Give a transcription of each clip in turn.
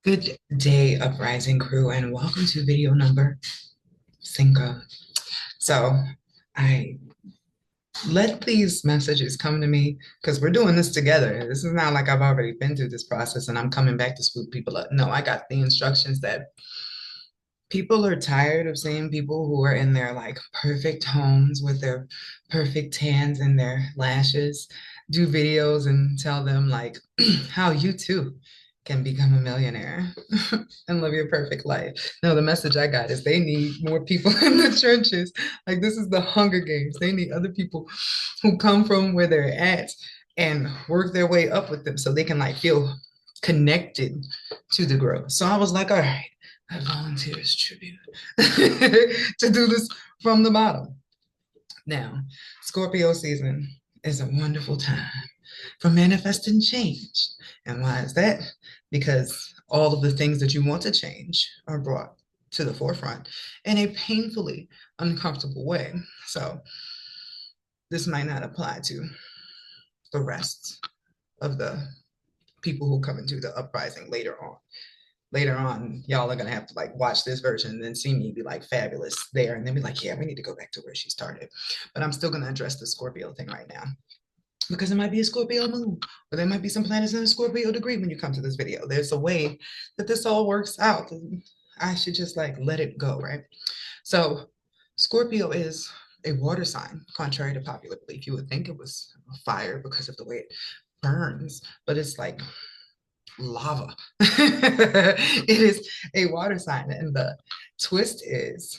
Good day, Uprising crew, and welcome to video number 5. So I let these messages come to me because we're doing this together. This is not like I've already been through this process and I'm coming back to swoop people up. No, I got the instructions that people are tired of seeing people who are in their like perfect homes with their perfect tans and their lashes do videos and tell them like how you too can become a millionaire and live your perfect life. No, the message I got is they need more people in the trenches. Like this is the Hunger Games. They need other people who come from where they're at and work their way up with them so they can like feel connected to the growth. So I was like, all right, I volunteer as tribute to do this from the bottom. Now, Scorpio season is a wonderful time for manifesting change. And why is that? Because all of the things that you want to change are brought to the forefront in a painfully uncomfortable way. So, this might not apply to the rest of the people who come into the uprising later on. Later on, y'all are gonna have to like watch this version and then see me be like fabulous there, and then be like, yeah, we need to go back to where she started. But I'm still gonna address the Scorpio thing right now because it might be a Scorpio moon, or there might be some planets in a Scorpio degree when you come to this video. There's a way that this all works out. I should just like let it go, right? So Scorpio is a water sign, contrary to popular belief. You would think it was fire because of the way it burns, but it's like lava. It is a water sign. And the twist is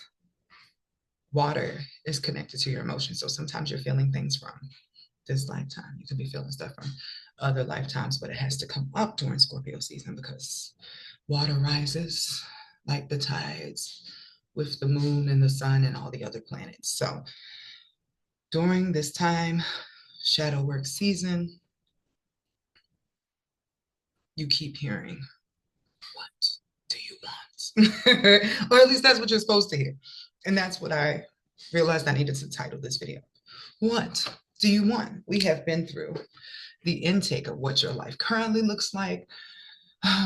water is connected to your emotions. So sometimes you're feeling things from this lifetime. You could be feeling stuff from other lifetimes, but it has to come up during Scorpio season because water rises like the tides with the moon and the sun and all the other planets. So during this time, shadow work season, you keep hearing, what do you want? Or at least that's what you're supposed to hear. And that's what I realized I needed to title this video. What do you want? We have been through the intake of what your life currently looks like,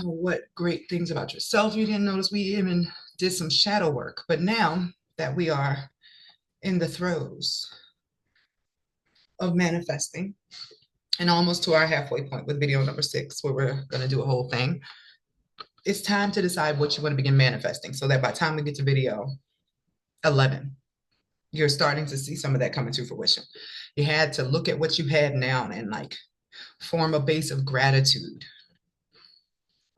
what great things about yourself you didn't notice. We even did some shadow work. But now that we are in the throes of manifesting and almost to our halfway point with video number 6, where we're going to do a whole thing, it's time to decide what you want to begin manifesting so that by the time we get to video 11, you're starting to see some of that coming to fruition. You had to look at what you had now and like form a base of gratitude,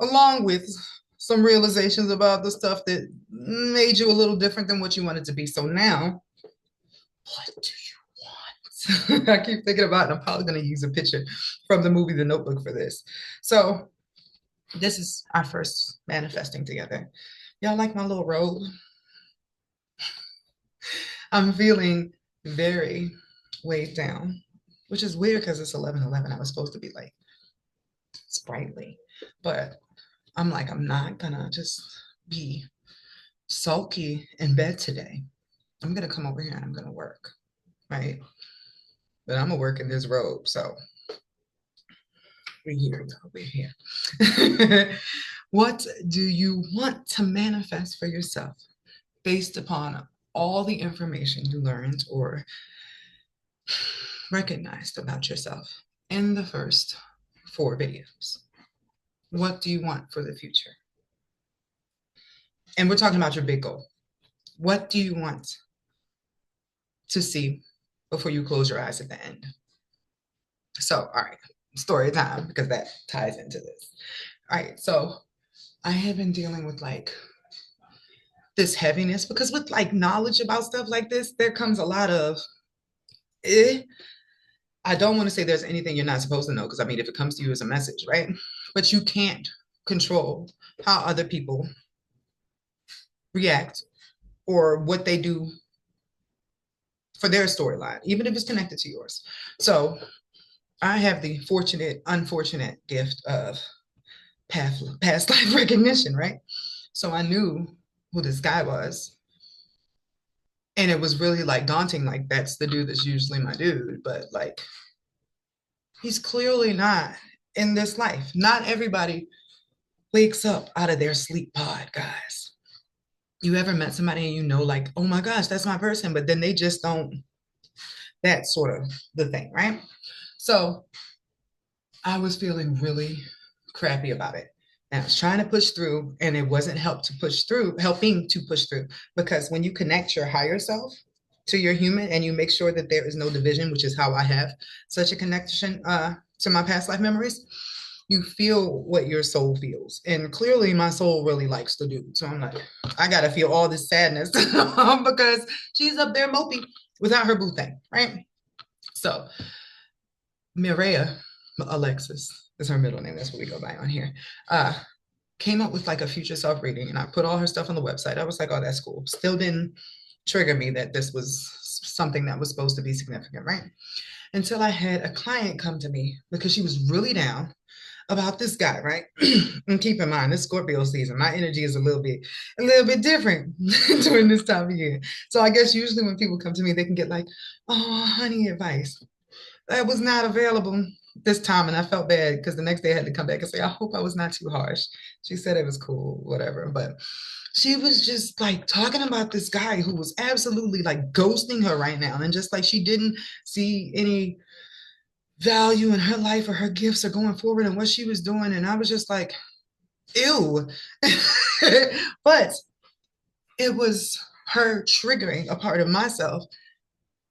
along with some realizations about the stuff that made you a little different than what you wanted to be. So now, what do you want? I keep thinking about it. I'm probably going to use a picture from the movie The Notebook for this. So this is our first manifesting together. Y'all like my little robe? I'm feeling very weighed down, which is weird because it's 11:11. I was supposed to be like sprightly, but I'm like, I'm not gonna just be sulky in bed today. I'm gonna come over here and I'm gonna work, right? But I'm gonna work in this robe, so we're here, though. We're here. What do you want to manifest for yourself based upon all the information you learned or recognized about yourself in the first 4 videos? What do you want for the future? And we're talking about your big goal. What do you want to see before you close your eyes at the end? So, all right, story time, because that ties into this. All right, so I have been dealing with like this heaviness because with like knowledge about stuff like this, there comes a lot of eh. I don't want to say there's anything you're not supposed to know because I mean, if it comes to you as a message, right? But you can't control how other people react or what they do for their storyline, even if it's connected to yours. So I have the fortunate, unfortunate gift of past life recognition, right? So I knew who this guy was. And it was really like daunting. Like, that's the dude that's usually my dude. But like, he's clearly not in this life. Not everybody wakes up out of their sleep pod, guys. You ever met somebody and you know, like, oh my gosh, that's my person, but then they just don't, that's sort of the thing, right? So I was feeling really crappy about it. And I was trying to push through, and it wasn't helping to push through. Because when you connect your higher self to your human and you make sure that there is no division, which is how I have such a connection to my past life memories, you feel what your soul feels. And clearly my soul really likes the dude. So I'm like, I gotta feel all this sadness because she's up there moping without her boo thing, right? So Mireya, Alexis is her middle name. That's what we go by on here. Uh, Came up with like a future self reading, and I put all her stuff on the website. I was like, oh, that's cool. Still didn't trigger me that this was something that was supposed to be significant, right? Until I had a client come to me because she was really down about this guy, right? And keep in mind, this Scorpio season, my energy is a little bit different during this time of year. So I guess usually when people come to me, they can get like, oh, honey, advice that was not available this time. And I felt bad because the next day I had to come back and say, I hope I was not too harsh. She said it was cool, whatever. But she was just like talking about this guy who was absolutely like ghosting her right now. And just like she didn't see any value in her life or her gifts or going forward and what she was doing. And I was just like, ew. But it was her triggering a part of myself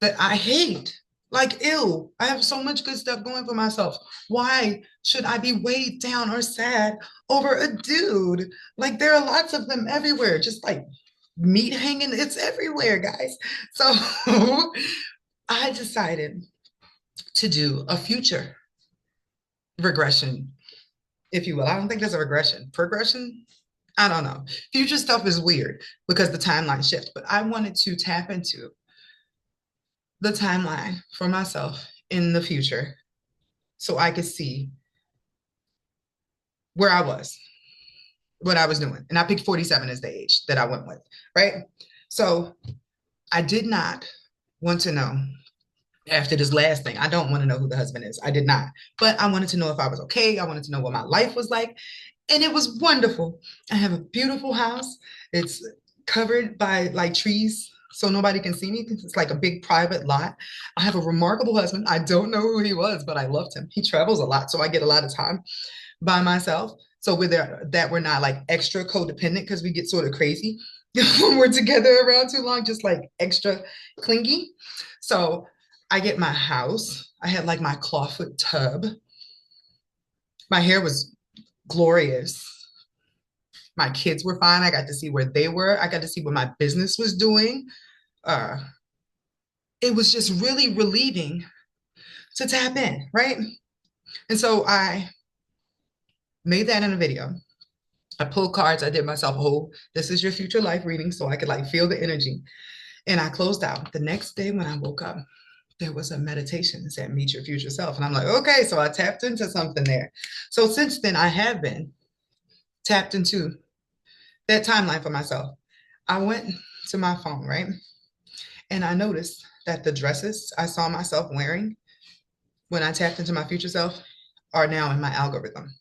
that I hate. Like, ew, I have so much good stuff going for myself. Why should I be weighed down or sad over a dude? Like, there are lots of them everywhere, just like meat hanging, it's everywhere, guys. So I decided to do a future regression, if you will. I don't think there's a regression. Progression? I don't know. Future stuff is weird because the timeline shifts, but I wanted to tap into the timeline for myself in the future so I could see where I was, what I was doing. And I picked 47 as the age that I went with, right? So I did not want to know after this last thing. I don't want to know who the husband is. I did not. But I wanted to know if I was okay. I wanted to know what my life was like. And it was wonderful. I have a beautiful house. It's covered by like trees so nobody can see me because it's like a big private lot. I have a remarkable husband. I don't know who he was, but I loved him. He travels a lot, so I get a lot of time by myself. So with that, we're not like extra codependent because we get sort of crazy when we're together around too long, just like extra clingy. So I get my house. I had like my clawfoot tub. My hair was glorious. My kids were fine. I got to see where they were. I got to see what my business was doing. Uh, it was just really relieving to tap in, right? And so I made that in a video. I pulled cards. I did myself a whole, this is your future life reading so I could like feel the energy. And I closed out. The next day when I woke up, there was a meditation that said, meet your future self. And I'm like, okay, so I tapped into something there. So since then, I have been tapped into that timeline for myself. I went to my phone, right? And I noticed that the dresses I saw myself wearing when I tapped into my future self are now in my algorithm.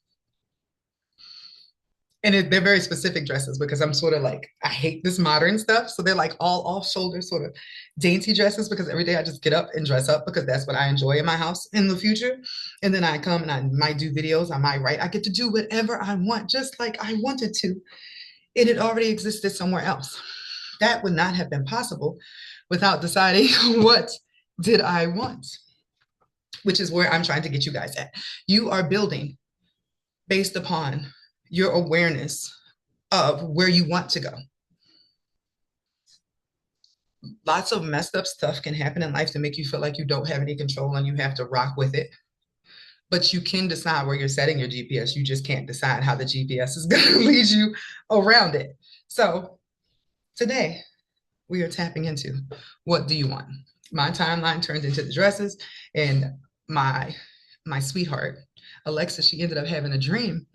And they're very specific dresses because I'm sort of like, I hate this modern stuff. So they're like all off shoulder sort of dainty dresses because every day I just get up and dress up because that's what I enjoy in my house in the future. And then I come and I might do videos, I might write, I get to do whatever I want, just like I wanted to. It had already existed somewhere else. That would not have been possible without deciding what did I want, which is where I'm trying to get you guys at. You are building based upon your awareness of where you want to go. Lots of messed up stuff can happen in life to make you feel like you don't have any control and you have to rock with it. But you can decide where you're setting your GPS. You just can't decide how the GPS is going to lead you around it. So today we are tapping into what do you want? My timeline turned into the dresses, and my sweetheart, Alexa, she ended up having a dream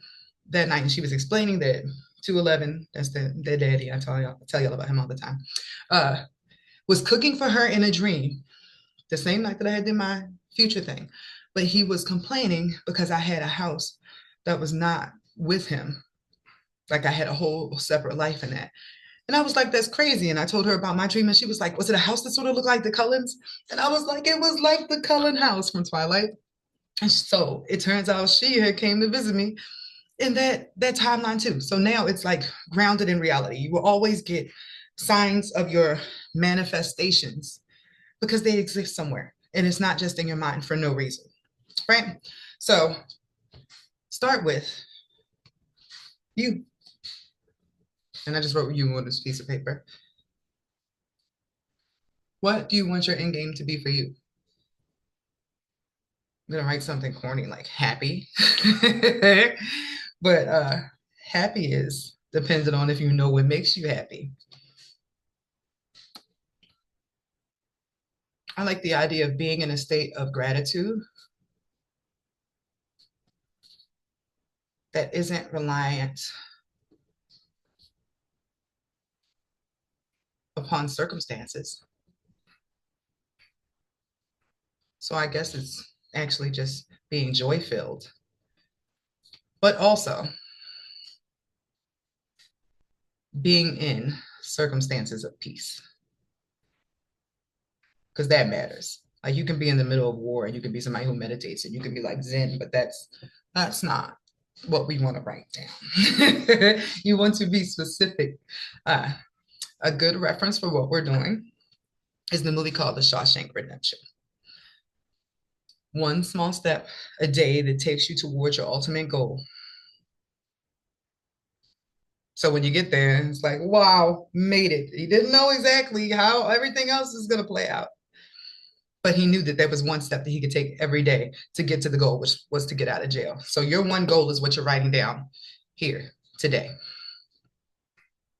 that night, and she was explaining that 211, that's the daddy, I tell y'all about him all the time, was cooking for her in a dream the same night that I had did my future thing. But he was complaining because I had a house that was not with him Like I had a whole separate life in that. And I was like, that's crazy. And I told her about my dream, and she was like, was it a house that sort of looked like the Cullens? And I was like, it was like the Cullen house from Twilight. And so it turns out she had came to visit me in that timeline too. So now it's like grounded in reality. You will always get signs of your manifestations because they exist somewhere. And it's not just in your mind for no reason. Right? So start with you. And I just wrote you on this piece of paper. What do you want your end game to be for you? I'm gonna write something corny like happy. But happy is dependent on if you know what makes you happy. I like the idea of being in a state of gratitude that isn't reliant upon circumstances. So I guess it's actually just being joy filled, but also being in circumstances of peace, because that matters. Like you can be in the middle of war and you can be somebody who meditates and you can be like Zen, but that's not what we want to write down. You want to be specific. Uh, a good reference for what we're doing is the movie called The Shawshank Redemption. One small step a day that takes you towards your ultimate goal. So when you get there, it's like, wow, made it. He didn't know exactly how everything else is going to play out. But he knew that there was one step that he could take every day to get to the goal, which was to get out of jail. So your one goal is what you're writing down here today.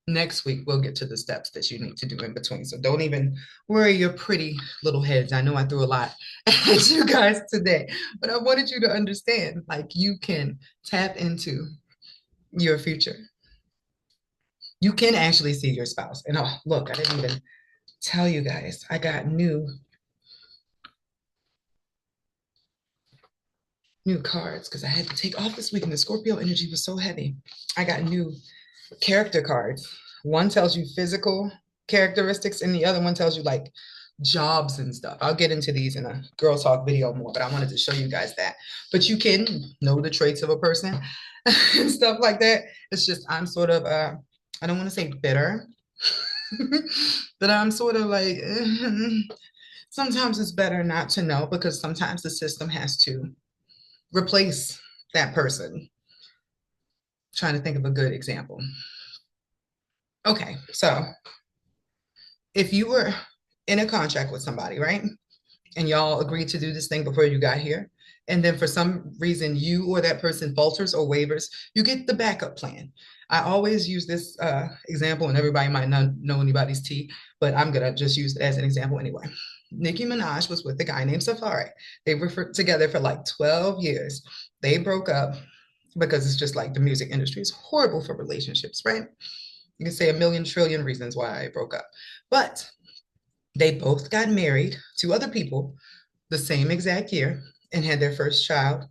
Next week, we'll get to the steps that you need to do in between. So don't even worry your pretty little heads. I know I threw a lot at you guys today, but I wanted you to understand, like you can tap into your future. You can actually see your spouse. And oh, look, I didn't even tell you guys, I got new cards because I had to take off this week and the Scorpio energy was so heavy. I got new character cards. One tells you physical characteristics and the other one tells you like jobs and stuff. I'll get into these in a girl talk video more, but I wanted to show you guys that. But you can know the traits of a person and stuff like that. It's just I'm sort of I don't want to say bitter, but I'm sort of like sometimes it's better not to know because sometimes the system has to replace that person. Trying to think of a good example. Okay, so if you were in a contract with somebody, right? And y'all agreed to do this thing before you got here, and then for some reason you or that person falters or wavers, you get the backup plan. I always use this example, and everybody might not know anybody's tea, but I'm gonna just use it as an example anyway. Nicki Minaj was with a guy named Safari. They were together for like 12 years. They broke up because it's just like the music industry is horrible for relationships, right? You can say a million trillion reasons why I broke up. But they both got married to other people the same exact year and had their first child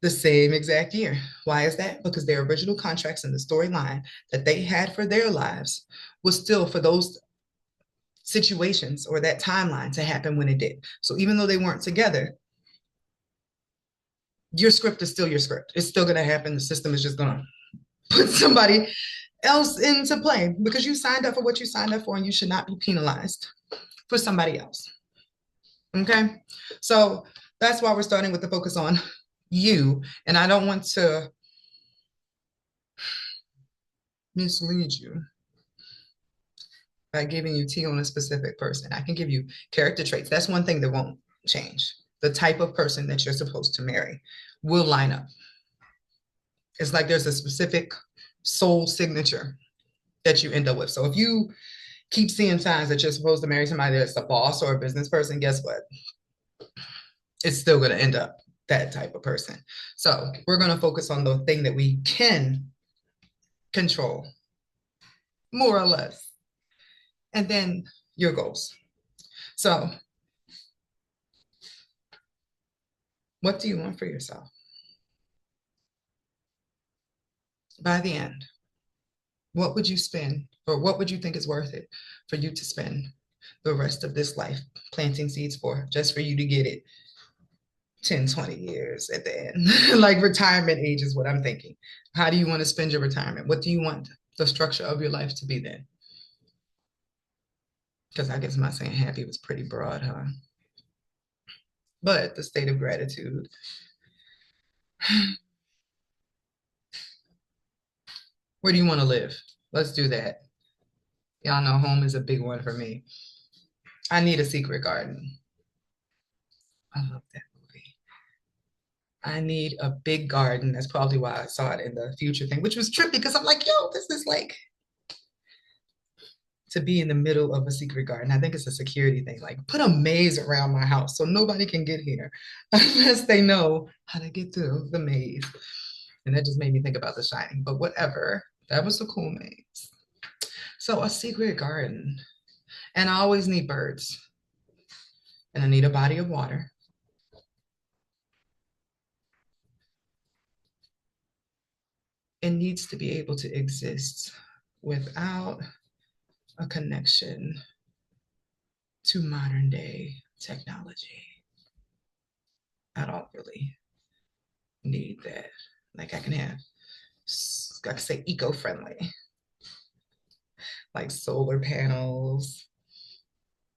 the same exact year. Why is that? Because their original contracts and the storyline that they had for their lives was still for those situations or that timeline to happen when it did. So even though they weren't together, your script is still your script. It's still going to happen. The system is just going to put somebody else into play because you signed up for what you signed up for and you should not be penalized for somebody else. Okay. So that's why we're starting with the focus on you. And I don't want to mislead you by giving you tea on a specific person. I can give you character traits. That's one thing that won't change. The type of person that you're supposed to marry will line up. It's like there's a specific soul signature that you end up with. So if you keep seeing signs that you're supposed to marry somebody that's a boss or a business person, guess what? It's still going to end up that type of person. So we're going to focus on the thing that we can control, more or less, and then your goals. So what do you want for yourself by the end? What would you spend, or what would you think is worth it for you to spend the rest of this life planting seeds for, just for you to get it 10, 20 years at the end? Like retirement age is what I'm thinking. How do you want to spend your retirement? What do you want the structure of your life to be then? Because I guess my saying happy was pretty broad, huh? But the state of gratitude. Where do you want to live? Let's do that. Y'all know home is a big one for me. I need a secret garden. I love that movie. I need a big garden. That's probably why I saw it in the future thing, which was trippy because I'm like, yo, this is like to be in the middle of a secret garden. I think it's a security thing. Like, put a maze around my house so nobody can get here unless they know how to get through the maze. And that just made me think about The Shining. But whatever, that was a cool maze. So a secret garden, and I always need birds, and I need a body of water. It needs to be able to exist without a connection to modern day technology. I don't really need that. Like I can have, I can say eco-friendly, like solar panels.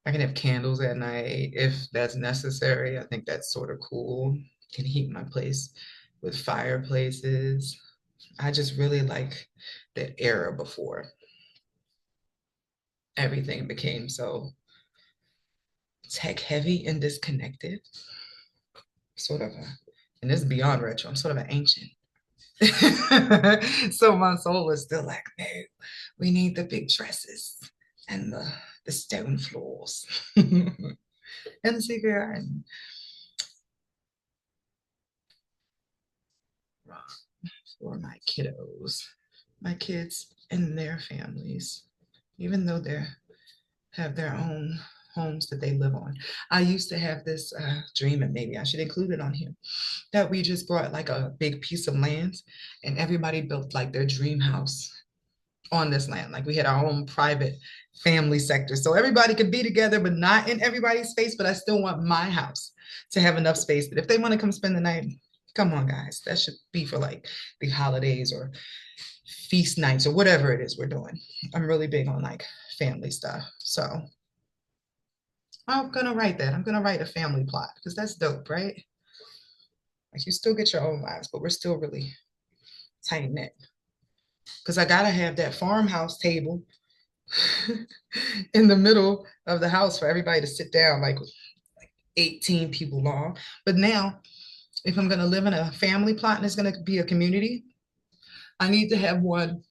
I can have candles at night if that's necessary. I think that's sort of cool. Can heat my place with fireplaces. I just really like that era before everything became so tech heavy and disconnected. Sort of a, and this is beyond retro. I'm sort of an ancient. So my soul is still like, no, we need the big dresses and the stone floors and the secret garden for my kiddos, my kids and their families, even though they have their own homes that they live on. I used to have this dream, and maybe I should include it on here, that we just brought like a big piece of land and everybody built like their dream house on this land. Like we had our own private family sector. So everybody could be together, but not in everybody's space. But I still want my house to have enough space that if they want to come spend the night, come on, guys. That should be for like the holidays or feast nights or whatever it is we're doing. I'm really big on like family stuff. So I'm gonna write that. I'm gonna write a family plot because that's dope, right? Like you still get your own lives, but we're still really tight knit. Because I gotta have that farmhouse table in the middle of the house for everybody to sit down, like 18 people long. But now, if I'm gonna live in a family plot and it's gonna be a community, I need to have one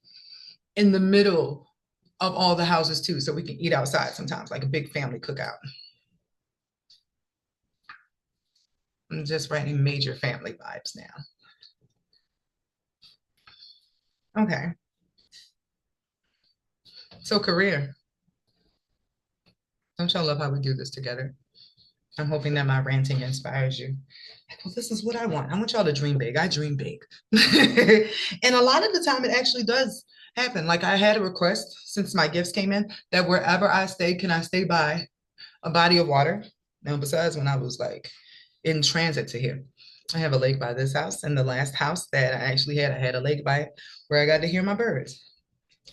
in the middle of all the houses too, so we can eat outside sometimes, like a big family cookout. I'm just writing major family vibes now. Okay, so career. Don't y'all love how we do this together? I'm hoping that my ranting inspires you. Like, well, this is what I want. I want y'all to dream big. I dream big. And a lot of the time, it actually does happen. Like, I had a request since my gifts came in that wherever I stay, can I stay by a body of water? Now, besides when I was like in transit to here, I have a lake by this house. And the last house that I had a lake by it where I got to hear my birds.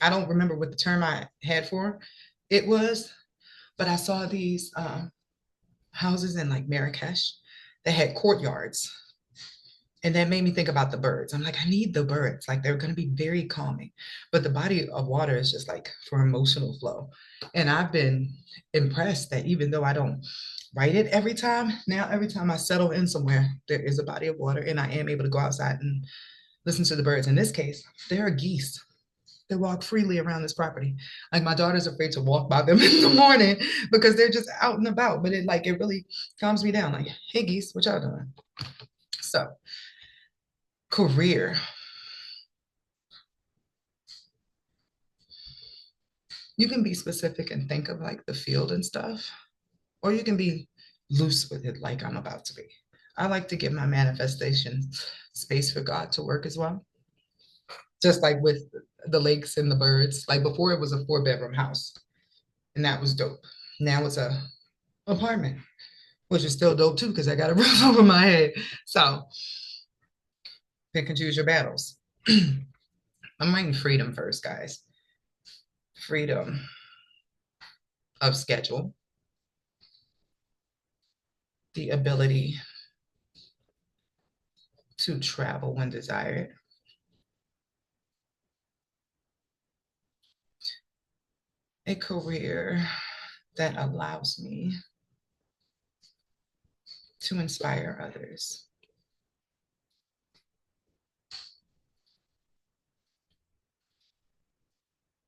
I don't remember what the term I had for it was, but I saw these houses in like Marrakesh that had courtyards. And that made me think about the birds. I'm like, I need the birds. Like they're going to be very calming. But the body of water is just like for emotional flow. And I've been impressed that even though I don't write it every time, now every time I settle in somewhere, there is a body of water and I am able to go outside and listen to the birds. In this case, there are geese that walk freely around this property. Like my daughter's afraid to walk by them in the morning because they're just out and about. But it really calms me down. Like, hey geese, what y'all doing? So career. You can be specific and think of like the field and stuff, or you can be loose with it like I'm about to be. I like to give my manifestation space for God to work as well. just like with the lakes and the birds. Like before, it was a 4 bedroom house, and that was dope. Now it's a apartment, which is still dope too because I got a roof over my head. So pick and choose your battles. I'm writing freedom first, guys. Freedom of schedule, the ability to travel when desired, a career that allows me to inspire others.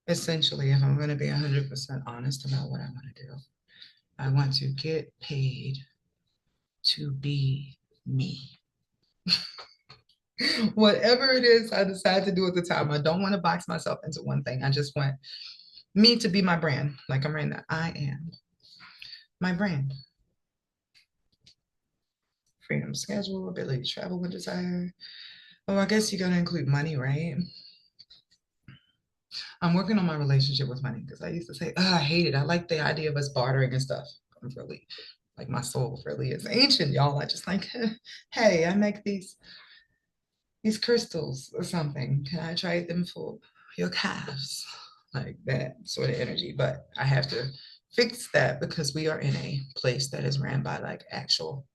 Essentially, if I'm going to be 100% honest about what I want to do, I want to get paid to be me. Whatever it is I decide to do at the time, I don't want to box myself into one thing. I just want me to be my brand. Like I'm writing that I am my brand. Freedom schedule, ability to travel when desired. Oh, I guess you're going to include money, right? I'm working on my relationship with money because I used to say, oh, I hate it. I like the idea of us bartering and stuff. I'm really, like my soul really is ancient, y'all. I just like, hey, I make these crystals or something. Can I trade them for your calves? Like that sort of energy. But I have to fix that because we are in a place that is ran by like actual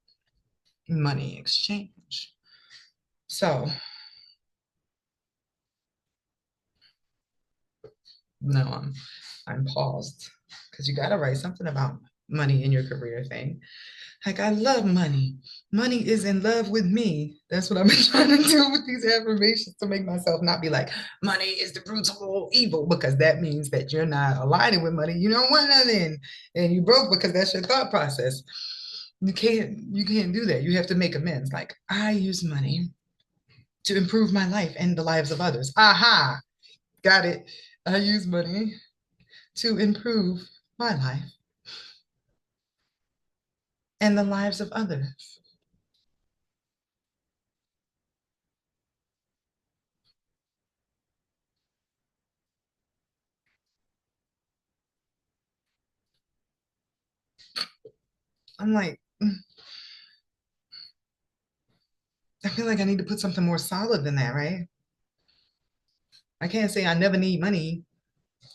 money exchange. So no, I'm paused because you got to write something about money in your career thing. Like, I love money. Money is in love with me. That's what I've been trying to do with these affirmations to make myself not be like, money is the root of all evil, because that means that you're not aligning with money. You don't want nothing. And you broke because that's your thought process. You can't do that. You have to make amends. Like, I use money to improve my life and the lives of others. Aha, got it. I use money to improve my life and the lives of others. I'm like, I feel like I need to put something more solid than that, right? I can't say I never need money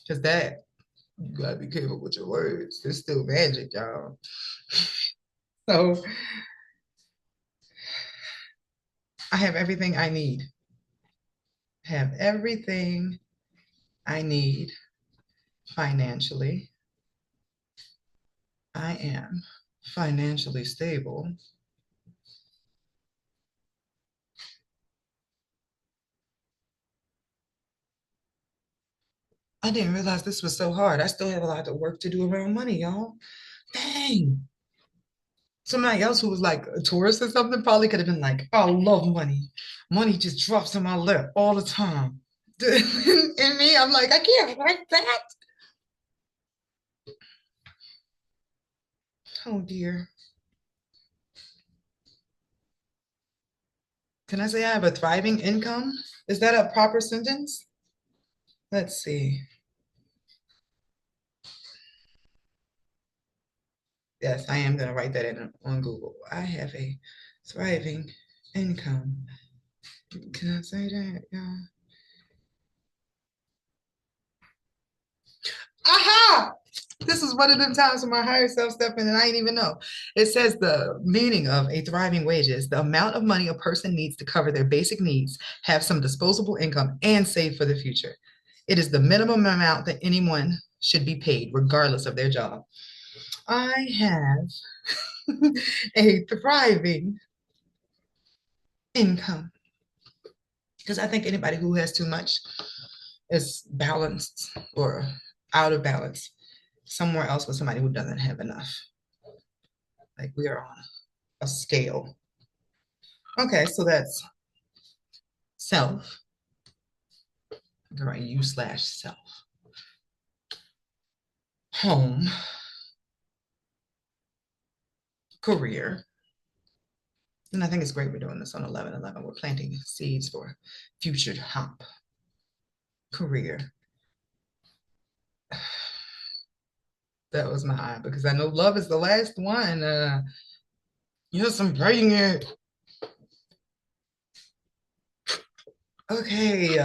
because that you gotta be careful with your words. It's still magic, y'all. So I have everything I need. Have everything I need financially. I am financially stable. I didn't realize this was so hard. I still have a lot of work to do around money, y'all. Dang. Somebody else who was like a tourist or something probably could have been like, "Oh, I love money. Money just drops in my lap all the time." And me, I'm like, I can't write that. Oh dear. Can I say I have a thriving income? Is that a proper sentence? Let's see. Yes, I am going to write that in on Google. I have a thriving income. Can I say that? Yeah. Aha! This is one of them times when my higher self stepped in and I didn't even know. It says the meaning of a thriving wage is the amount of money a person needs to cover their basic needs, have some disposable income, and save for the future. It is the minimum amount that anyone should be paid, regardless of their job. I have a thriving income because I think anybody who has too much is balanced or out of balance somewhere else with somebody who doesn't have enough. Like we are on a scale. Okay, so that's self. I'm gonna write you/self. Home, career. And I think it's great we're doing this on 11/11. We're planting seeds for future hop. career. That was my eye because I know love is the last one. Yes, I'm writing it. Okay.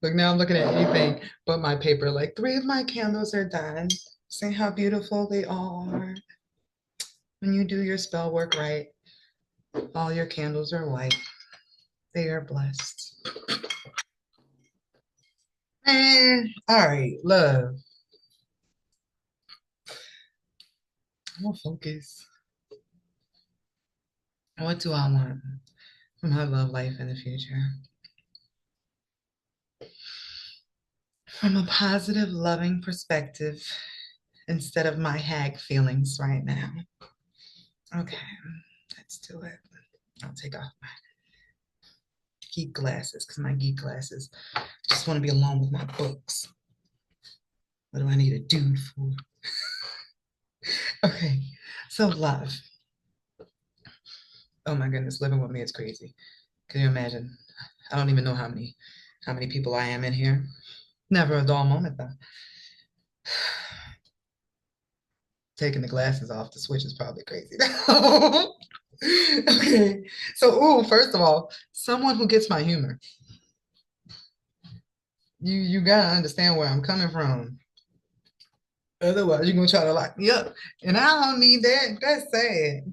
Look, now I'm looking at anything but my paper. Like three of my candles are done. See how beautiful they are. When you do your spell work right, all your candles are white. They are blessed. And all right, love. I'm gonna focus. What do I want from my love life in the future? From a positive, loving perspective, instead of my hag feelings right now. Okay, let's do it. I'll take off my geek glasses because my geek glasses just want to be alone with my books. What do I need a dude for? Okay, so love. Oh my goodness, living with me is crazy. Can you imagine? I don't even know how many people I am in here. Never a dull moment though. Taking the glasses off the switch is probably crazy. Okay, so first of all, someone who gets my humor. You gotta understand where I'm coming from. Otherwise, you're gonna try to lock me up, and I don't need that. That's sad.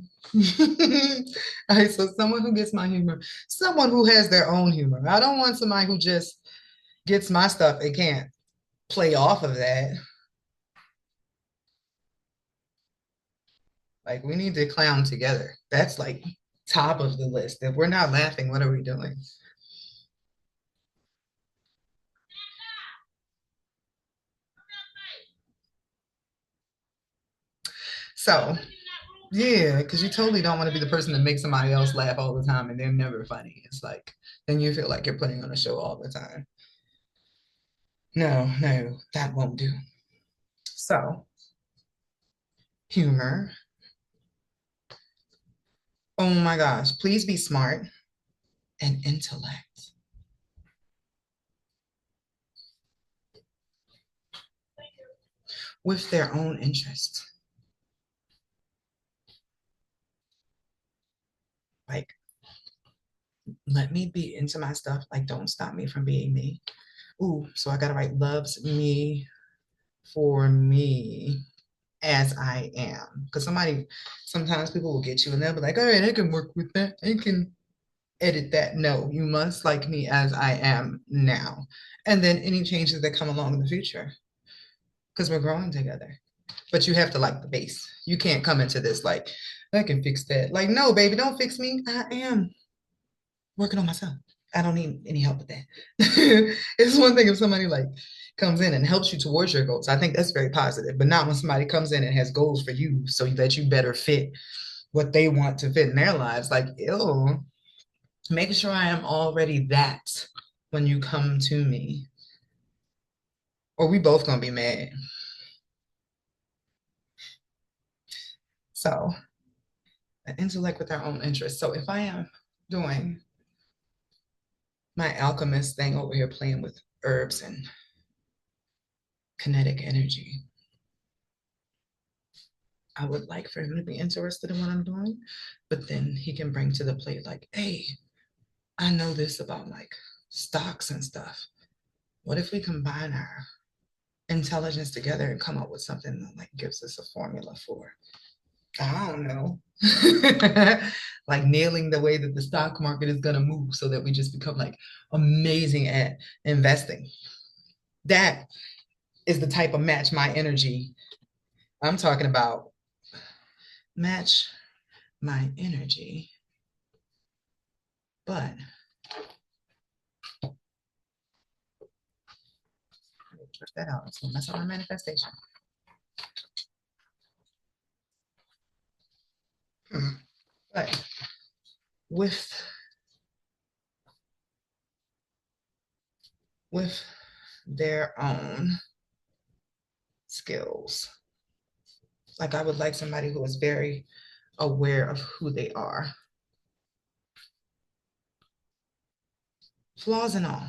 All right, so someone who gets my humor, someone who has their own humor. I don't want somebody who just gets my stuff and can't play off of that. Like we need to clown together. That's like top of the list. If we're not laughing, what are we doing? So yeah, because you totally don't want to be the person that makes somebody else laugh all the time and they're never funny. It's like then you feel like you're putting on a show all the time. No, no, that won't do. So humor. Oh my gosh, please be smart and intellect with their own interests. Like, let me be into my stuff. Like, don't stop me from being me. Ooh, so I gotta write loves me for me as I am. Because sometimes people will get you and they'll be like, all right, I can work with that. I can edit that. No, you must like me as I am now. And then any changes that come along in the future, because we're growing together. But you have to like the base. You can't come into this like, I can fix that. Like, no, baby, don't fix me. I am working on myself. I don't need any help with that. It's one thing if somebody like comes in and helps you towards your goals. I think that's very positive, but not when somebody comes in and has goals for you so that you better fit what they want to fit in their lives. Like, ew, making sure I am already that when you come to me, or we both gonna be mad. So, an intellect with our own interests. So, if I am doing my alchemist thing over here, playing with herbs and kinetic energy, I would like for him to be interested in what I'm doing, but then he can bring to the plate, like, hey, I know this about like stocks and stuff. What if we combine our intelligence together and come up with something that like gives us a formula for, I don't know, like nailing the way that the stock market is going to move so that we just become like amazing at investing. That is the type of match my energy I'm talking about. Match my energy, but check that out. It's gonna mess up my manifestation. But with with their own skills. Like I would like somebody who is very aware of who they are flaws and all.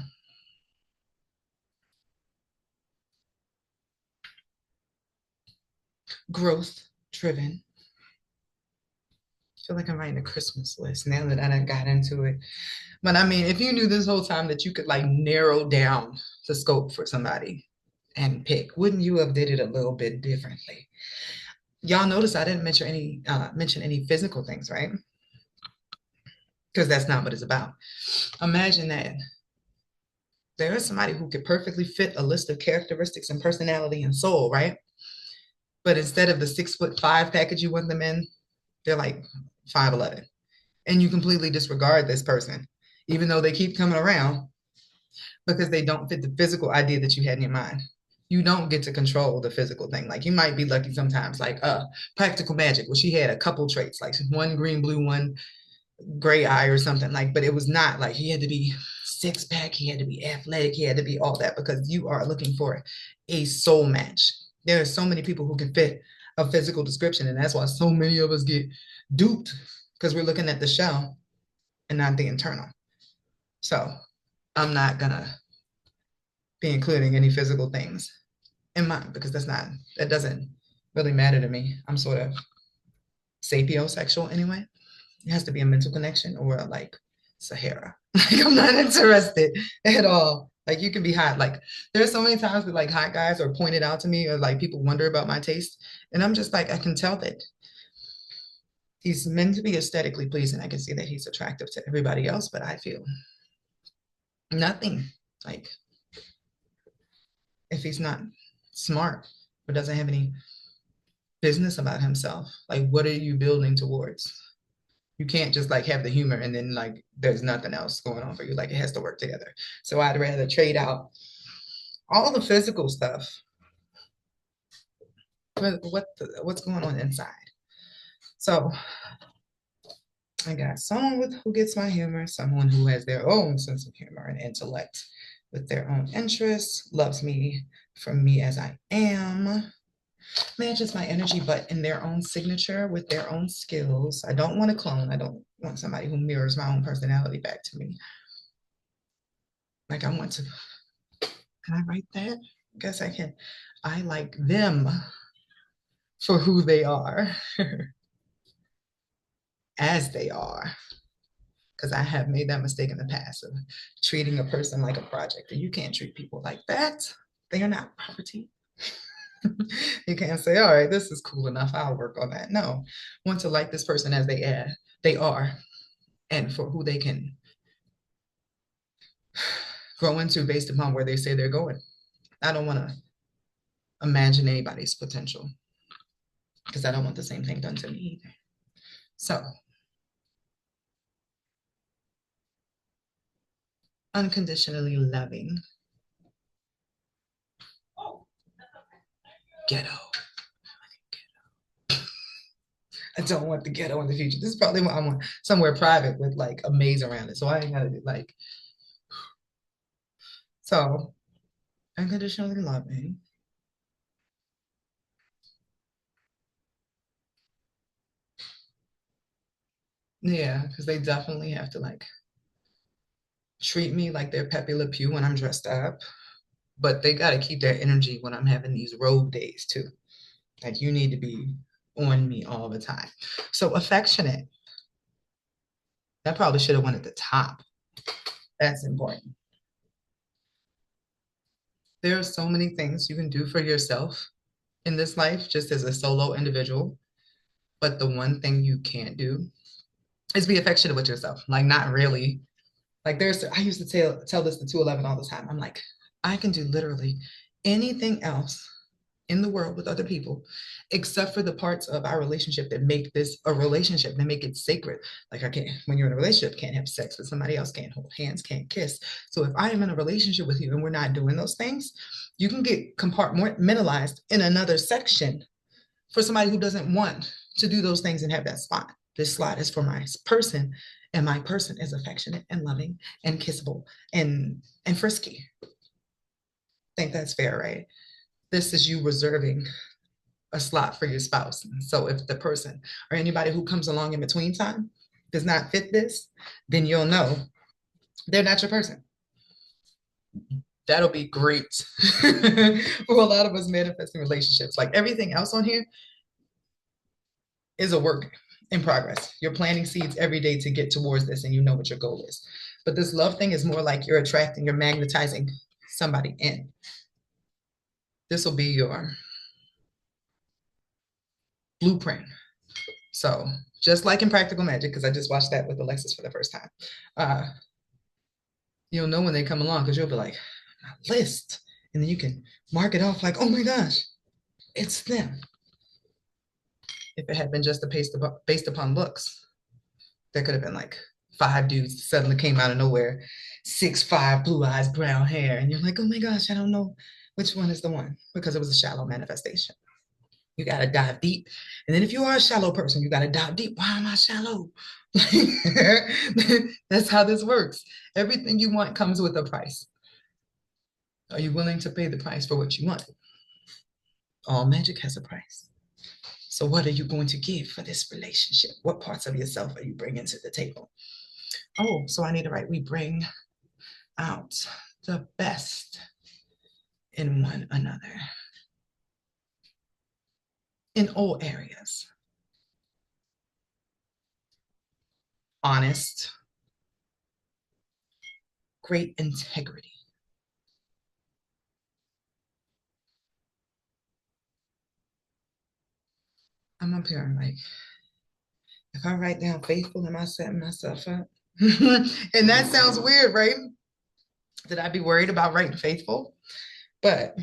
Growth driven. I feel like I'm writing a Christmas list now that I done got into it. But I mean, if you knew this whole time that you could like narrow down the scope for somebody and pick, wouldn't you have did it a little bit differently? Y'all notice I didn't mention any physical things, right? Because that's not what it's about. Imagine that there is somebody who could perfectly fit a list of characteristics and personality and soul, right? But instead of the 6'5" package you want them in, they're like 5'11", and you completely disregard this person, even though they keep coming around because they don't fit the physical idea that you had in your mind. You don't get to control the physical thing. Like you might be lucky sometimes, like practical magic, where she had a couple traits, like one green, blue, one gray eye or something like, but it was not like he had to be six pack, he had to be athletic, he had to be all that, because you are looking for a soul match. There are so many people who can fit a physical description, and that's why so many of us get duped, because we're looking at the shell and not the internal. So I'm not gonna be including any physical things in mine because that doesn't really matter to me. I'm sort of sapiosexual anyway. It has to be a mental connection or like Sahara. Like I'm not interested at all. Like you can be hot. Like there's so many times that like hot guys are pointed out to me or like people wonder about my taste. And I'm just like, I can tell that he's meant to be aesthetically pleasing. I can see that he's attractive to everybody else, but I feel nothing. Like if he's not smart or doesn't have any business about himself, like what are you building towards? You can't just like have the humor and then like there's nothing else going on for you. Like it has to work together. So I'd rather trade out all the physical stuff for what's going on inside. So I got someone who gets my humor, someone who has their own sense of humor and intellect with their own interests, loves me for me as I am, matches my energy, but in their own signature with their own skills. I don't want a clone. I don't want somebody who mirrors my own personality back to me. Like I want to, can I write that? I guess I can. I like them for who they are as they are. Because I have made that mistake in the past of treating a person like a project. And you can't treat people like that. They are not property. You can't say, all right, this is cool enough. I'll work on that. No, I want to like this person as they are, and for who they can grow into based upon where they say they're going. I don't want to imagine anybody's potential because I don't want the same thing done to me either. So, unconditionally loving, ghetto. I don't want the ghetto in the future. This is probably what I want somewhere private with like a maze around it. So I ain't gotta do like, so unconditionally loving. Yeah, because they definitely have to like treat me like they're Pepe Le Pew when I'm dressed up, but they got to keep their energy when I'm having these rogue days too. Like you need to be on me all the time. So affectionate. That probably should have went at the top. That's important. There are so many things you can do for yourself in this life, just as a solo individual. But the one thing you can't do is be affectionate with yourself. Like not really. Like I used to tell this to 211 all the time. I'm like, I can do literally anything else in the world with other people, except for the parts of our relationship that make this a relationship, that make it sacred. Like I can't, when you're in a relationship, can't have sex with somebody else, can't hold hands, can't kiss. So if I am in a relationship with you and we're not doing those things, you can get compartmentalized in another section for somebody who doesn't want to do those things and have that slot. This slot is for my person, and my person is affectionate and loving and kissable and frisky. I think that's fair, right? This is you reserving a slot for your spouse. So if the person or anybody who comes along in between time does not fit this, then you'll know they're not your person. That'll be great for a lot of us manifesting relationships. Like everything else on here is a work in progress. You're planting seeds every day to get towards this, and you know what your goal is. But this love thing is more like you're attracting, you're magnetizing somebody in. This will be your blueprint. So just like in Practical Magic, because I just watched that with Alexis for the first time, uh, you'll know when they come along because you'll be like, my list. And then you can mark it off like, oh my gosh, it's them. If it had been just based upon looks, there could have been like 5 dudes suddenly came out of nowhere, 6'5", blue eyes, brown hair. And you're like, oh my gosh, I don't know which one is the one because it was a shallow manifestation. You got to dive deep. And then if you are a shallow person, you got to dive deep. Why am I shallow? That's how this works. Everything you want comes with a price. Are you willing to pay the price for what you want? All magic has a price. So what are you going to give for this relationship? What parts of yourself are you bringing to the table? Oh, so I need to write, we bring out the best in one another in all areas. Honest, great integrity. I'm up here, I'm like, if I write down faithful, am I setting myself up? And that sounds weird, right? That I'd be worried about writing faithful. But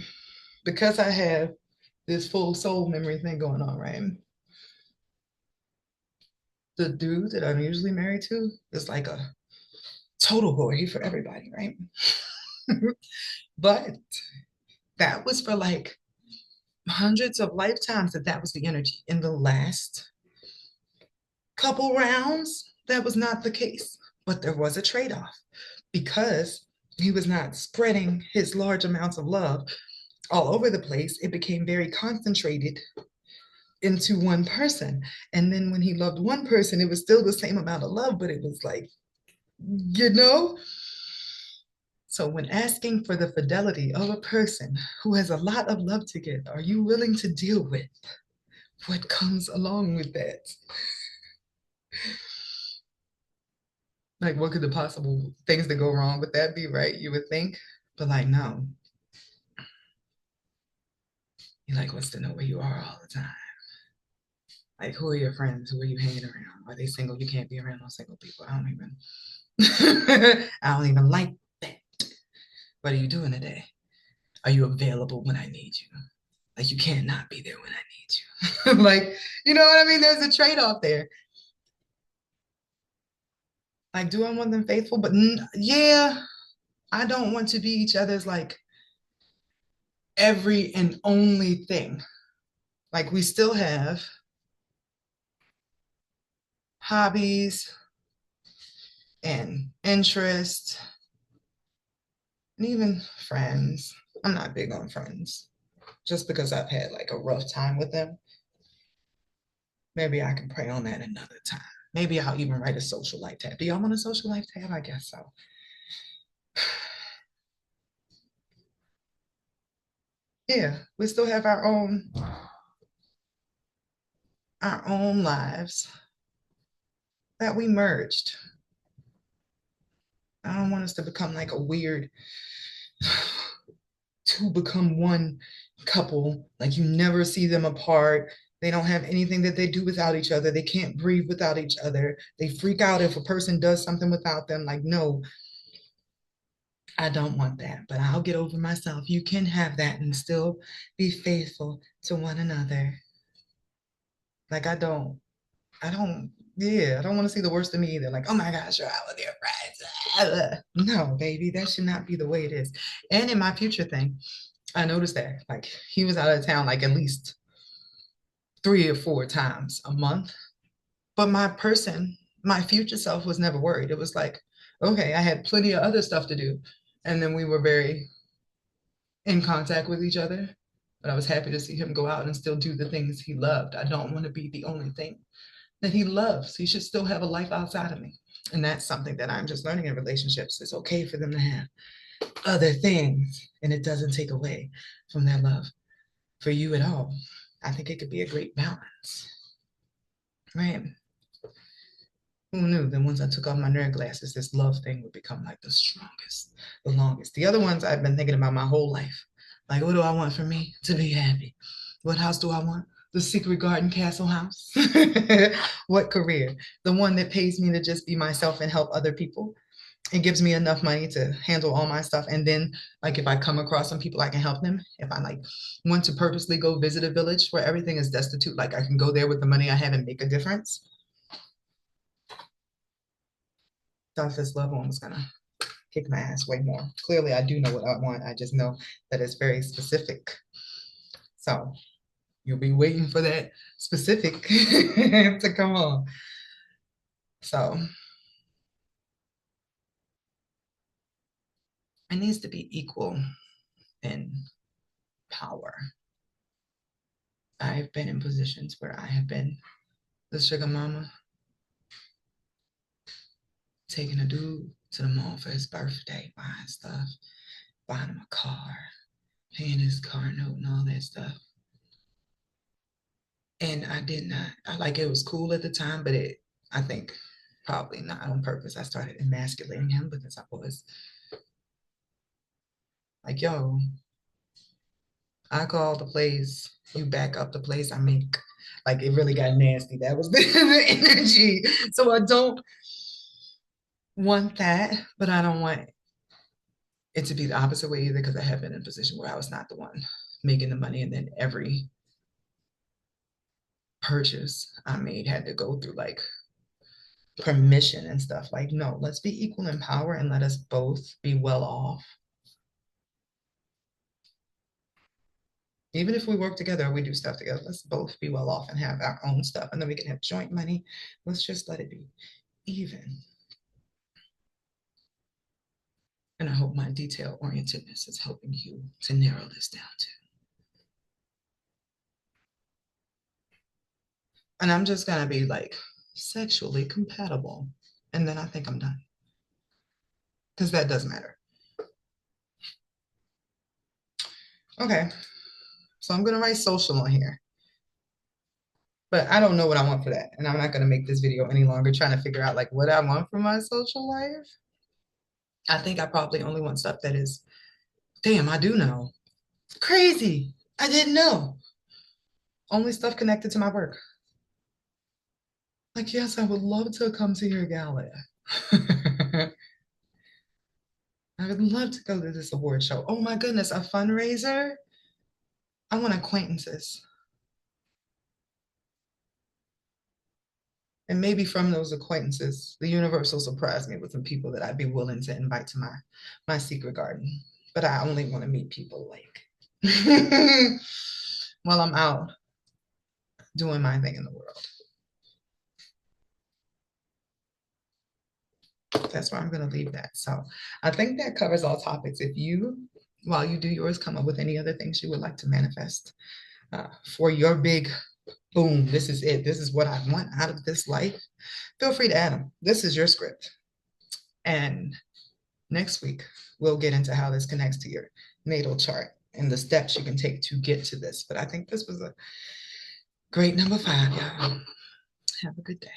because I have this full soul memory thing going on, right? The dude that I'm usually married to is like a total whore. He for everybody, right? But that was for like hundreds of lifetimes that was the energy. In the last couple rounds, that was not the case. But there was a trade-off because he was not spreading his large amounts of love all over the place. It became very concentrated into one person. And then when he loved one person, it was still the same amount of love, but it was like, you know? So when asking for the fidelity of a person who has a lot of love to give, are you willing to deal with what comes along with that? Like, what could the possible things that go wrong with that be, right? You would think, but like, no. You like wants to know where you are all the time. Like, who are your friends? Who are you hanging around? Are they single? You can't be around no single people. I don't even like that. What are you doing today? Are you available when I need you? Like, you can't not be there when I need you. Like, you know what I mean? There's a trade-off there. Like, do I want them faithful? But yeah, I don't want to be each other's like every and only thing. Like, we still have hobbies and interests and even friends. I'm not big on friends just because I've had like a rough time with them. Maybe I can pray on that another time. Maybe I'll even write a social life tab. Do y'all want a social life tab? I guess so. Yeah, we still have our own lives that we merged. I don't want us to become like a weird to become one couple. Like you never see them apart. They don't have anything that they do without each other. They can't breathe without each other. They freak out if a person does something without them. Like, no, I don't want that, but I'll get over myself. You can have that and still be faithful to one another. Like, yeah, I don't want to see the worst of me either. Like, oh my gosh, you're out with your friends. No, baby, that should not be the way it is. And in my future thing, I noticed that like he was out of town like at least 3 or 4 times a month. But my future self was never worried. It was like, okay, I had plenty of other stuff to do. And then we were very in contact with each other. But I was happy to see him go out and still do the things he loved. I don't want to be the only thing that he loves. He should still have a life outside of me. And that's something that I'm just learning in relationships. It's okay for them to have other things, and it doesn't take away from their love for you at all. I think it could be a great balance, right? Who knew that once I took off my nerd glasses, this love thing would become like the strongest, the longest. The other ones I've been thinking about my whole life. Like, what do I want for me to be happy? What house do I want? The secret garden castle house. What career? The one that pays me to just be myself and help other people. It gives me enough money to handle all my stuff. And then, like, if I come across some people, I can help them. If I like want to purposely go visit a village where everything is destitute, like I can go there with the money I have and make a difference. Thought this loved one was gonna kick my ass way more. Clearly, I do know what I want. I just know that it's very specific. So you'll be waiting for that specific to come on. So it needs to be equal in power. I've been in positions where I have been the sugar mama, taking a dude to the mall for his birthday, buying stuff, buying him a car, paying his car note and all that stuff. And I did not, like it was cool at the time, but I think probably not on purpose. I started emasculating him because I was like, yo, I call the place, you back up the place I make. Like it really got nasty. That was the energy. So I don't want that, but I don't want it to be the opposite way either because I have been in a position where I was not the one making the money and then every purchase I made had to go through like permission and stuff. Like, no, let's be equal in power and let us both be well off. Even if we work together, we do stuff together, let's both be well off and have our own stuff. And then we can have joint money. Let's just let it be even. And I hope my detail orientedness is helping you to narrow this down too. And I'm just gonna be like sexually compatible. And then I think I'm done. Because that does matter. Okay. So I'm gonna write social on here. But I don't know what I want for that. And I'm not gonna make this video any longer trying to figure out like what I want for my social life. I think I probably only want stuff that is, damn, I do know. Crazy. I didn't know. Only stuff connected to my work. Like, yes, I would love to come to your gala. I would love to go to this award show. Oh my goodness, a fundraiser? I want acquaintances. And maybe from those acquaintances, the universe will surprise me with some people that I'd be willing to invite to my secret garden. But I only want to meet people like while I'm out doing my thing in the world. That's where I'm going to leave that. So I think that covers all topics. If you, while you do yours, come up with any other things you would like to manifest for your big boom, this is it. This is what I want out of this life. Feel free to add them. This is your script. And next week, we'll get into how this connects to your natal chart and the steps you can take to get to this. But I think this was a great number 5, y'all. Have a good day.